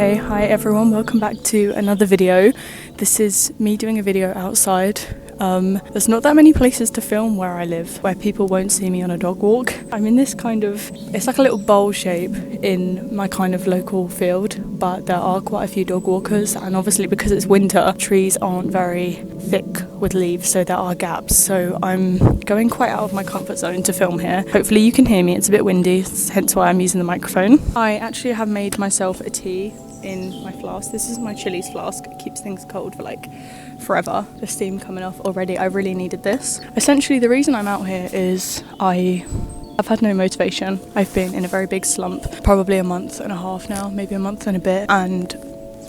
Okay, hi everyone, welcome back to another video. This is me doing a video outside. There's not that many places to film where I live where people won't see me on a dog walk. I'm in this kind of, it's like a little bowl shape in my kind of local field, but there are quite a few dog walkers, and obviously because it's winter, trees aren't very thick with leaves, so there are gaps. So I'm going quite out of my comfort zone to film here. Hopefully you can hear me, it's a bit windy, hence why I'm using the microphone. I actually have made myself a tea in my flask. This is my Chili's flask. It keeps things cold for like forever. The steam coming off already. I really needed this. Essentially the reason I'm out here is I've had no motivation. I've been in a very big slump, probably a month and a half now, maybe a month and a bit, and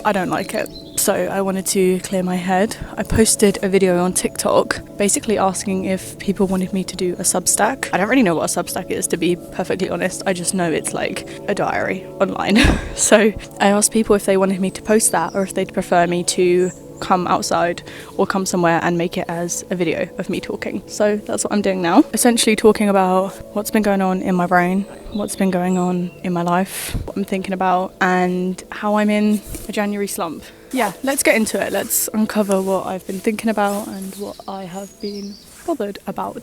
I don't like it. So I wanted to clear my head. I posted a video on TikTok basically asking if people wanted me to do a Substack. I don't really know what a Substack is, to be perfectly honest. I just know it's like a diary online. So I asked people if they wanted me to post that or if they'd prefer me to come outside or come somewhere and make it as a video of me talking. So that's what I'm doing now. Essentially talking about what's been going on in my brain, what's been going on in my life, what I'm thinking about, and how I'm in a January slump. Yeah, let's get into it. Let's uncover what I've been thinking about and what I have been bothered about.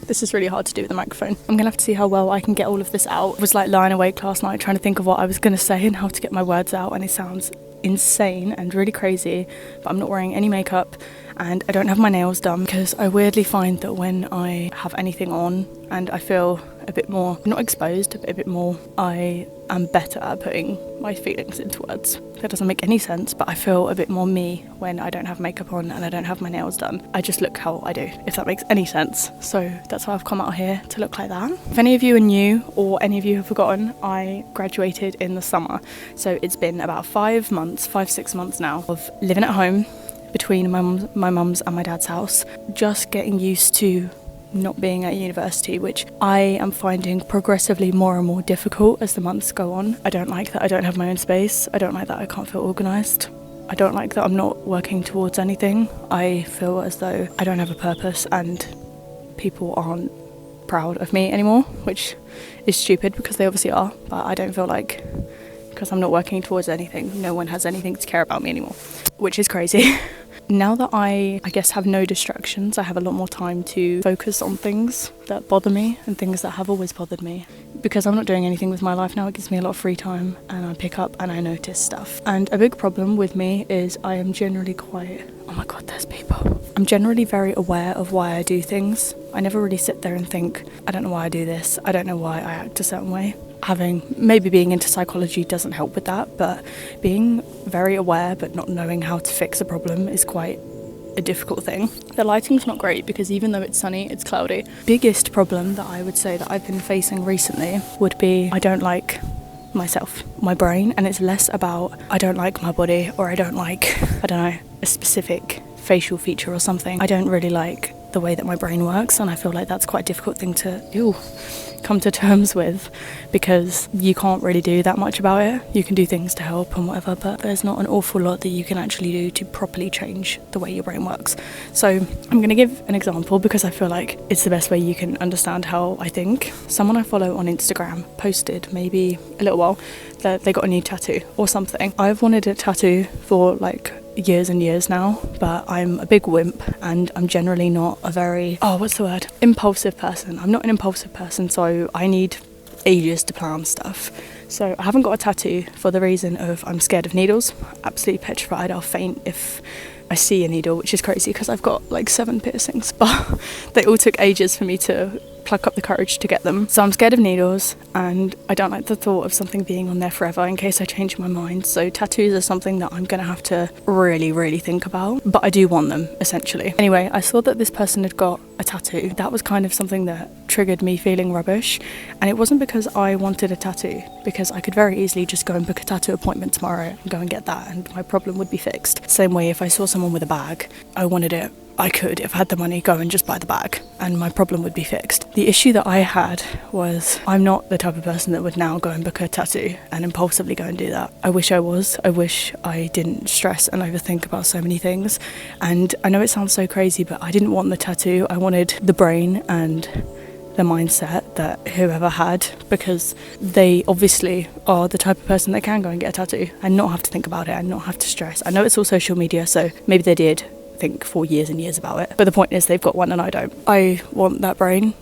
This is really hard to do with the microphone. I'm gonna have to see how well I can get all of this out. I was like lying awake last night trying to think of what I was gonna say and how to get my words out, and it sounds insane and really crazy, but I'm not wearing any makeup and I don't have my nails done because I weirdly find that when I have anything on and I feel a bit more, not exposed, but a bit more, I am better at putting my feelings into words. That doesn't make any sense, but I feel a bit more me when I don't have makeup on and I don't have my nails done. I just look how I do, if that makes any sense. So that's why I've come out here, to look like that. If any of you are new or any of you have forgotten, I graduated in the summer. So it's been about 5 months, 5-6 months now of living at home between my mum's and my dad's house, just getting used to not being at university, which I am finding progressively more and more difficult as the months go on. I don't like that I don't have my own space. I don't like that I can't feel organised. I don't like that I'm not working towards anything. I feel as though I don't have a purpose and people aren't proud of me anymore, which is stupid because they obviously are, but I don't feel like, because I'm not working towards anything, no one has anything to care about me anymore, which is crazy. Now that I guess have no distractions, I have a lot more time to focus on things that bother me and things that have always bothered me. Because I'm not doing anything with my life now, it gives me a lot of free time and I pick up and I notice stuff. And a big problem with me is I am generally quite, oh my god, there's people. I'm generally very aware of why I do things. I never really sit there and think, I don't know why I do this, I don't know why I act a certain way. Maybe being into psychology doesn't help with that, but being very aware but not knowing how to fix a problem is quite a difficult thing. The lighting's not great because even though it's sunny, it's cloudy. Biggest problem that I would say that I've been facing recently would be I don't like myself, my brain, and it's less about I don't like my body or I don't like, I don't know, a specific facial feature or something. I don't really like the way that my brain works, and I feel like that's quite a difficult thing to come to terms with because you can't really do that much about it. You can do things to help and whatever, but there's not an awful lot that you can actually do to properly change the way your brain works. So I'm going to give an example because I feel like it's the best way you can understand how I think. Someone I follow on Instagram posted maybe a little while that they got a new tattoo or something. I've wanted a tattoo for like years and years now, but I'm a big wimp and I'm generally not a very, impulsive person. I'm not an impulsive person, so I need ages to plan stuff. So I haven't got a tattoo for the reason of I'm scared of needles, absolutely petrified. I'll faint if I see a needle, which is crazy because I've got like 7 piercings, but they all took ages for me to pluck up the courage to get them. So I'm scared of needles and I don't like the thought of something being on there forever in case I change my mind. So tattoos are something that I'm gonna have to really think about, but I do want them essentially. Anyway, I saw that this person had got a tattoo. That was kind of something that triggered me feeling rubbish, and it wasn't because I wanted a tattoo, because I could very easily just go and book a tattoo appointment tomorrow and go and get that and my problem would be fixed. Same way if I saw someone with a bag, I wanted it, I could, if I had the money, go and just buy the bag and my problem would be fixed. The issue that I had was I'm not the type of person that would now go and book a tattoo and impulsively go and do that. I wish I was. I wish I didn't stress and overthink about so many things. And I know it sounds so crazy, but I didn't want the tattoo. I wanted the brain and the mindset that whoever had, because they obviously are the type of person that can go and get a tattoo and not have to think about it and not have to stress. I know it's all social media, so maybe they did think for years and years about it, but the point is they've got one and I don't. I want that brain.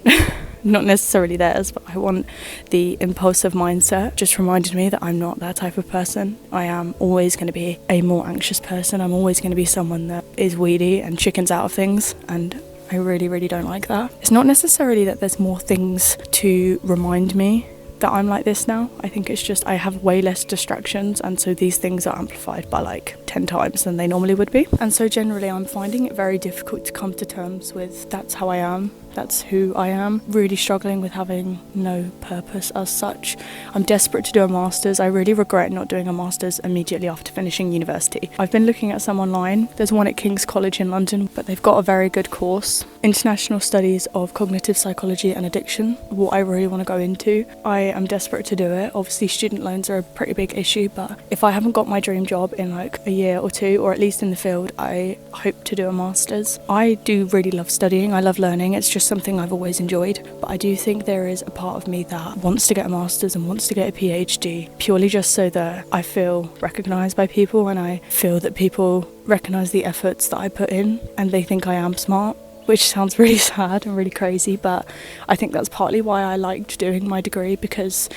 Not necessarily theirs, but I want the impulsive mindset. Just reminded me that I'm not that type of person. I am always going to be a more anxious person. I'm always going to be someone that is weedy and chickens out of things, and I really, really don't like that. It's not necessarily that there's more things to remind me that I'm like this now. I think it's just I have way less distractions, and so these things are amplified by like 10 times than they normally would be. And so generally I'm finding it very difficult to come to terms with that's how I am, that's who I am. Really struggling with having no purpose as such. I'm desperate to do a master's. I really regret not doing a master's immediately after finishing university. I've been looking at some online. There's one at King's College in London, but they've got a very good course, International Studies of Cognitive Psychology and Addiction, what I really want to go into. I am desperate to do it. Obviously student loans are a pretty big issue, but if I haven't got my dream job in like a year or two, or at least in the field, I hope to do a master's. I do really love studying. I love learning. It's just something I've always enjoyed, but I do think there is a part of me that wants to get a master's and wants to get a PhD purely just so that I feel recognised by people, and I feel that people recognise the efforts that I put in and they think I am smart, which sounds really sad and really crazy, but I think that's partly why I liked doing my degree, because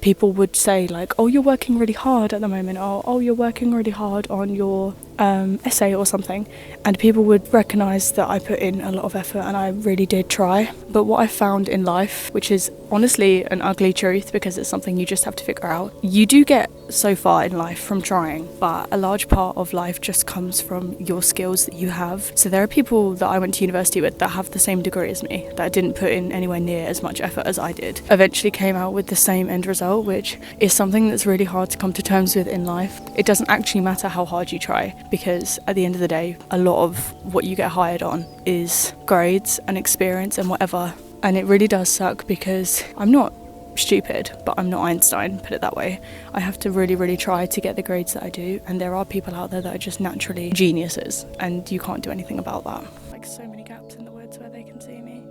people would say like, oh, you're working really hard at the moment, or oh, you're working really hard on your essay or something, and people would recognise that I put in a lot of effort and I really did try. But what I found in life, which is honestly an ugly truth because it's something you just have to figure out, you do get so far in life from trying, but a large part of life just comes from your skills that you have. So there are people that I went to university with that have the same degree as me, that didn't put in anywhere near as much effort as I did, eventually came out with the same end result, which is something that's really hard to come to terms with in life. It doesn't actually matter how hard you try, because at the end of the day, a lot of what you get hired on is grades and experience and whatever. And it really does suck because I'm not stupid, but I'm not Einstein, put it that way. I have to really, really try to get the grades that I do, and there are people out there that are just naturally geniuses, and you can't do anything about that. Like so many gaps in the woods where they can see me.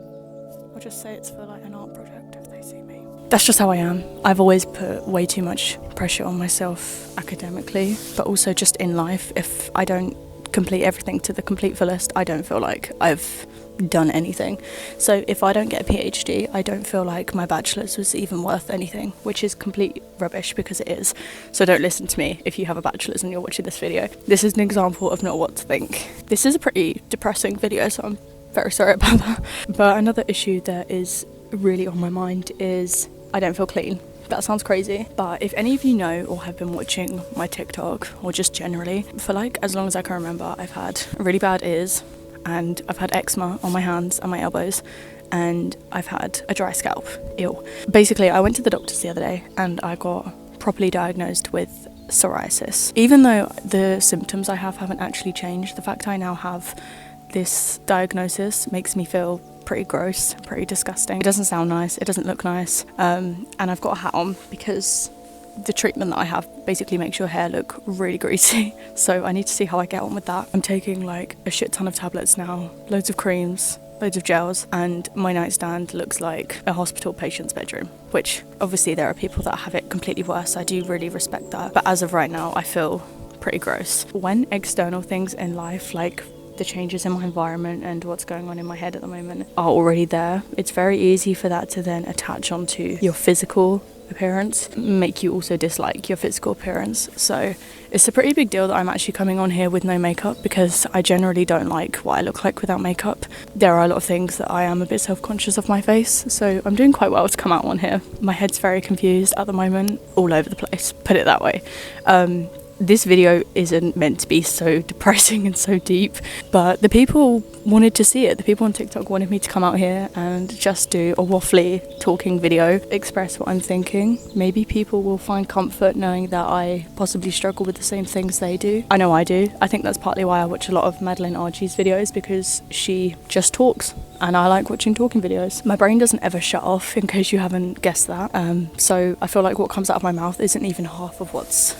I'll just say it's for like an art project if they see me. That's just how I am. I've always put way too much pressure on myself academically, but also just in life. If I don't complete everything to the complete fullest, I don't feel like I've done anything. So if I don't get a PhD, I don't feel like my bachelor's was even worth anything, which is complete rubbish because it is. So don't listen to me if you have a bachelor's and you're watching this video. This is an example of not what to think. This is a pretty depressing video, so I'm very sorry about that. But another issue that is really on my mind is I don't feel clean. That sounds crazy, but if any of you know or have been watching my TikTok, or just generally, for like as long as I can remember, I've had really bad ears, and I've had eczema on my hands and my elbows, and I've had a dry scalp. Ew. Basically, I went to the doctors the other day and I got properly diagnosed with psoriasis. Even though the symptoms I have haven't actually changed, the fact I now have this diagnosis makes me feel pretty gross, pretty disgusting. It doesn't sound nice, it doesn't look nice, and I've got a hat on because the treatment that I have basically makes your hair look really greasy, so I need to see how I get on with that. I'm taking like a shit ton of tablets now, loads of creams, loads of gels, and my nightstand looks like a hospital patient's bedroom, which obviously there are people that have it completely worse. I do really respect that, but as of right now I feel pretty gross. When external things in life, like the changes in my environment and what's going on in my head at the moment, are already there, it's very easy for that to then attach onto your physical appearance, make you also dislike your physical appearance. So it's a pretty big deal that I'm actually coming on here with no makeup, because I generally don't like what I look like without makeup. There are a lot of things that I am a bit self-conscious of my face, so I'm doing quite well to come out on here. My head's very confused at the moment, all over the place, put it that way. This video isn't meant to be so depressing and so deep, but the people wanted to see it. The people on TikTok wanted me to come out here and just do a waffly talking video, express what I'm thinking. Maybe people will find comfort knowing that I possibly struggle with the same things they do. I know I do. I think that's partly why I watch a lot of Madeline Argy's videos, because she just talks and I like watching talking videos. My brain doesn't ever shut off, in case you haven't guessed that. So I feel like what comes out of my mouth isn't even half of what's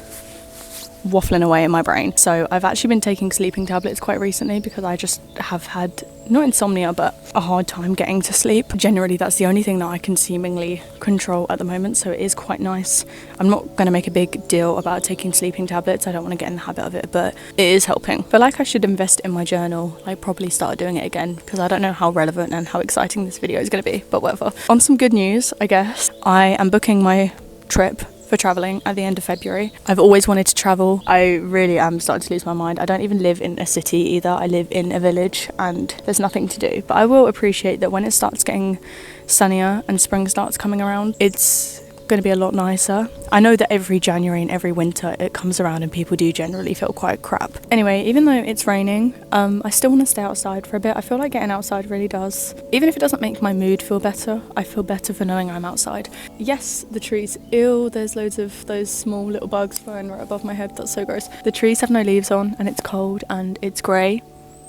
waffling away in my brain. So I've actually been taking sleeping tablets quite recently because I just have had, not insomnia, but a hard time getting to sleep. Generally, that's the only thing that I can seemingly control at the moment, so it is quite nice. I'm not going to make a big deal about taking sleeping tablets. I don't want to get in the habit of it, but it is helping. I feel like I should invest in my journal, like probably start doing it again, because I don't know how relevant and how exciting this video is going to be, but whatever. On some good news, I guess, I am booking my trip for traveling at the end of February. I've always wanted to travel. I really am starting to lose my mind. I don't even live in a city either. I live in a village and there's nothing to do. But I will appreciate that when it starts getting sunnier and spring starts coming around, it's going to be a lot nicer. I know that every January and every winter it comes around and people do generally feel quite crap. Anyway, even though it's raining, I still want to stay outside for a bit. I feel like getting outside really does. Even if it doesn't make my mood feel better, I feel better for knowing I'm outside. Yes, the trees. Ew, there's loads of those small little bugs flying right above my head. That's so gross. The trees have no leaves on and it's cold and it's grey.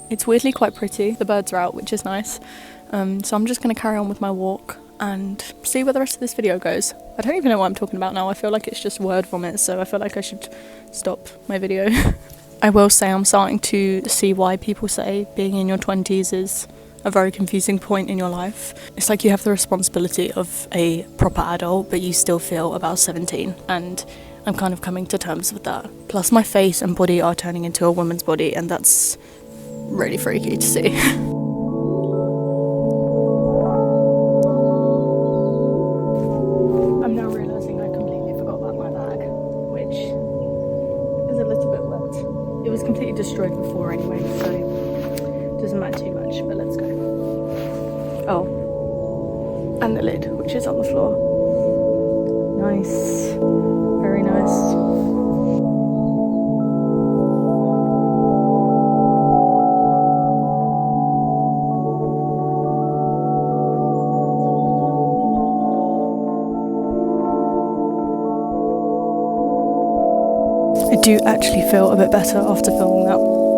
It's weirdly quite pretty. The birds are out, which is nice. So I'm just going to carry on with my walk and see where the rest of this video goes. I don't even know what I'm talking about now. I feel like it's just word vomit, so I feel like I should stop my video. I will say I'm starting to see why people say being in your 20s is a very confusing point in your life. It's like you have the responsibility of a proper adult, but you still feel about 17, and I'm kind of coming to terms with that. Plus my face and body are turning into a woman's body, and that's really freaky to see. Completely destroyed before anyway, so it doesn't matter too much, but let's go. Oh, and the lid, which is on the floor. Nice, very nice. I do actually feel a bit better after filming that.